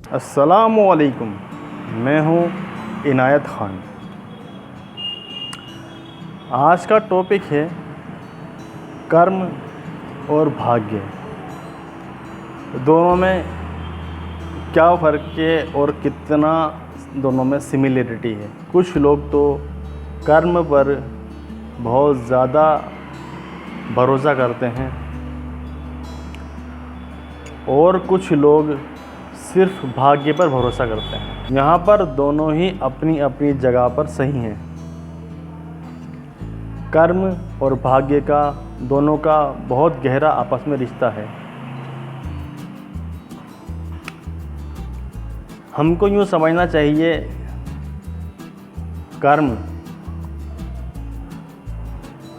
अस्सलामुअलैकुम। मैं हूँ इनायत ख़ान। आज का टॉपिक है कर्म और भाग्य, दोनों में क्या फ़र्क है और कितना दोनों में सिमिलरिटी है। कुछ लोग तो कर्म पर बहुत ज़्यादा भरोसा करते हैं और कुछ लोग सिर्फ भाग्य पर भरोसा करते हैं। यहाँ पर दोनों ही अपनी अपनी जगह पर सही हैं। कर्म और भाग्य का दोनों का बहुत गहरा आपस में रिश्ता है। हमको यूँ समझना चाहिए, कर्म,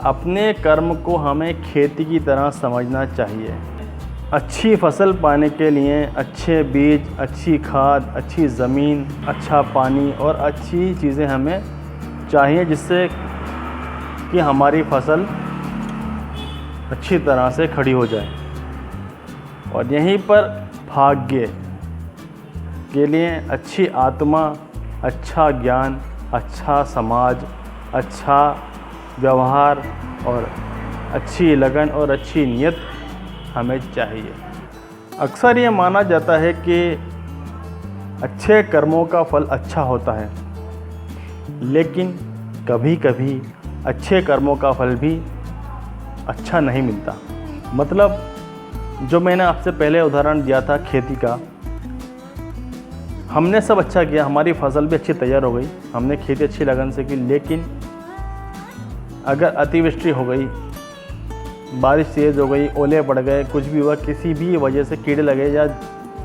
अपने कर्म को हमें खेती की तरह समझना चाहिए। अच्छी फसल पाने के लिए अच्छे बीज, अच्छी खाद, अच्छी ज़मीन, अच्छा पानी और अच्छी चीज़ें हमें चाहिए, जिससे कि हमारी फसल अच्छी तरह से खड़ी हो जाए। और यहीं पर भाग्य के लिए अच्छी आत्मा, अच्छा ज्ञान, अच्छा समाज, अच्छा व्यवहार और अच्छी लगन और अच्छी नीयत हमें चाहिए। अक्सर ये माना जाता है कि अच्छे कर्मों का फल अच्छा होता है, लेकिन कभी कभी अच्छे कर्मों का फल भी अच्छा नहीं मिलता। मतलब जो मैंने आपसे पहले उदाहरण दिया था खेती का, हमने सब अच्छा किया, हमारी फसल भी अच्छी तैयार हो गई, हमने खेती अच्छी लगन से की, लेकिन अगर अतिवृष्टि हो गई, बारिश तेज़ हो गई, ओले पड़ गए, कुछ भी हुआ, किसी भी वजह से कीड़े लगे या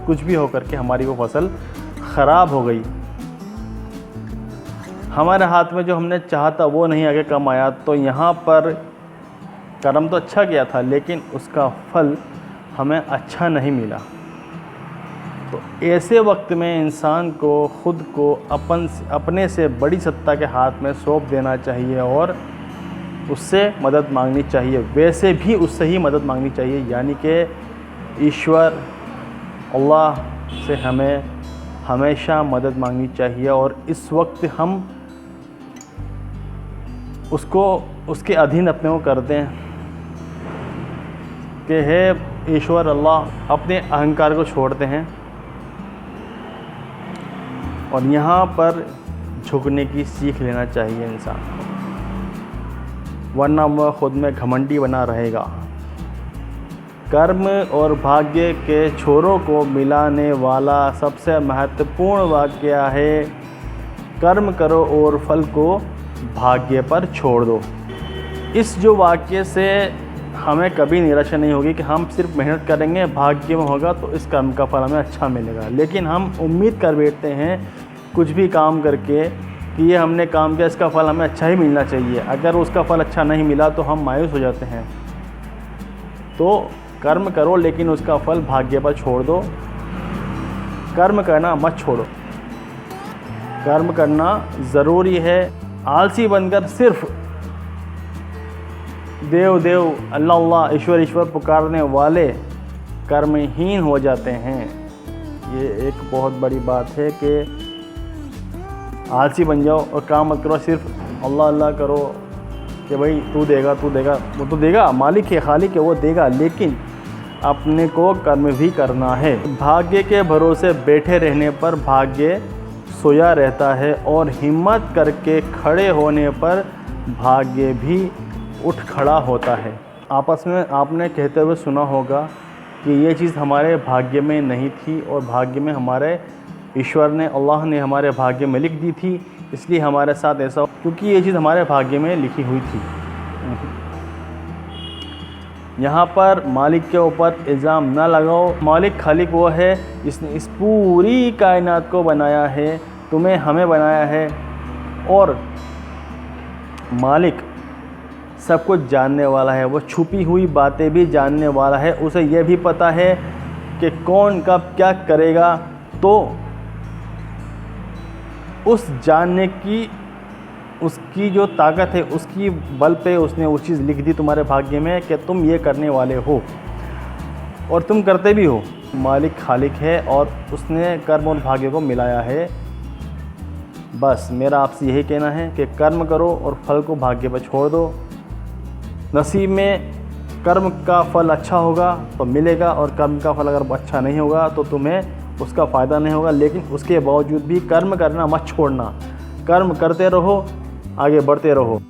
कुछ भी हो करके हमारी वो फसल ख़राब हो गई, हमारे हाथ में जो हमने चाहा था वो नहीं आगे कम आया, तो यहाँ पर कर्म तो अच्छा किया था लेकिन उसका फल हमें अच्छा नहीं मिला। तो ऐसे वक्त में इंसान को खुद को अपने से बड़ी सत्ता के हाथ में सौंप देना चाहिए और उससे मदद मांगनी चाहिए। वैसे भी उससे ही मदद मांगनी चाहिए, यानी कि ईश्वर अल्लाह से हमें हमेशा मदद मांगनी चाहिए। और इस वक्त हम उसको उसके अधीन अपने को कर दें कि हे ईश्वर अल्लाह, अपने अहंकार को छोड़ते हैं और यहाँ पर झुकने की सीख लेना चाहिए इंसान को, वरना वह खुद में घमंडी बना रहेगा। कर्म और भाग्य के छोरों को मिलाने वाला सबसे महत्वपूर्ण वाक्य है, कर्म करो और फल को भाग्य पर छोड़ दो। इस जो वाक्य से हमें कभी निराशा नहीं होगी कि हम सिर्फ मेहनत करेंगे, भाग्य में होगा तो इस कर्म का फल हमें अच्छा मिलेगा। लेकिन हम उम्मीद कर बैठते हैं कुछ भी काम करके कि ये हमने काम किया, इसका फल हमें अच्छा ही मिलना चाहिए। अगर उसका फल अच्छा नहीं मिला तो हम मायूस हो जाते हैं। तो कर्म करो लेकिन उसका फल भाग्य पर छोड़ दो। कर्म करना मत छोड़ो, कर्म करना ज़रूरी है। आलसी बनकर सिर्फ देव देव, अल्लाह अल्लाह, ईश्वर ईश्वर पुकारने वाले कर्महीन हो जाते हैं। ये एक बहुत बड़ी बात है कि आलसी बन जाओ और काम मत करो, सिर्फ अल्लाह अल्लाह करो कि भाई तू देगा तू देगा। वो तो देगा, मालिक है, खालिक है, वो देगा, लेकिन अपने को कर्म भी करना है। भाग्य के भरोसे बैठे रहने पर भाग्य सोया रहता है और हिम्मत करके खड़े होने पर भाग्य भी उठ खड़ा होता है। आपस में आपने कहते हुए सुना होगा कि ये चीज़ हमारे भाग्य में नहीं थी और भाग्य में हमारे ईश्वर ने, अल्लाह ने हमारे भाग्य में लिख दी थी, इसलिए हमारे साथ ऐसा, क्योंकि ये चीज़ हमारे भाग्य में लिखी हुई थी। यहाँ पर मालिक के ऊपर इल्ज़ाम ना लगाओ। मालिक खालिक वो है जिसने इस पूरी कायनात को बनाया है, तुम्हें हमें बनाया है, और मालिक सब कुछ जानने वाला है। वो छुपी हुई बातें भी जानने वाला है। उसे यह भी पता है कि कौन कब क्या करेगा। तो उस जानने की उसकी जो ताकत है, उसकी बल पे उसने वो चीज़ लिख दी तुम्हारे भाग्य में कि तुम ये करने वाले हो, और तुम करते भी हो। मालिक खालिक है और उसने कर्म और भाग्य को मिलाया है। बस मेरा आपसे यही कहना है कि कर्म करो और फल को भाग्य पर छोड़ दो। नसीब में कर्म का फल अच्छा होगा तो मिलेगा, और कर्म का फल अगर अच्छा नहीं होगा तो तुम्हें उसका फ़ायदा नहीं होगा। लेकिन उसके बावजूद भी कर्म करना मत छोड़ना, कर्म करते रहो, आगे बढ़ते रहो।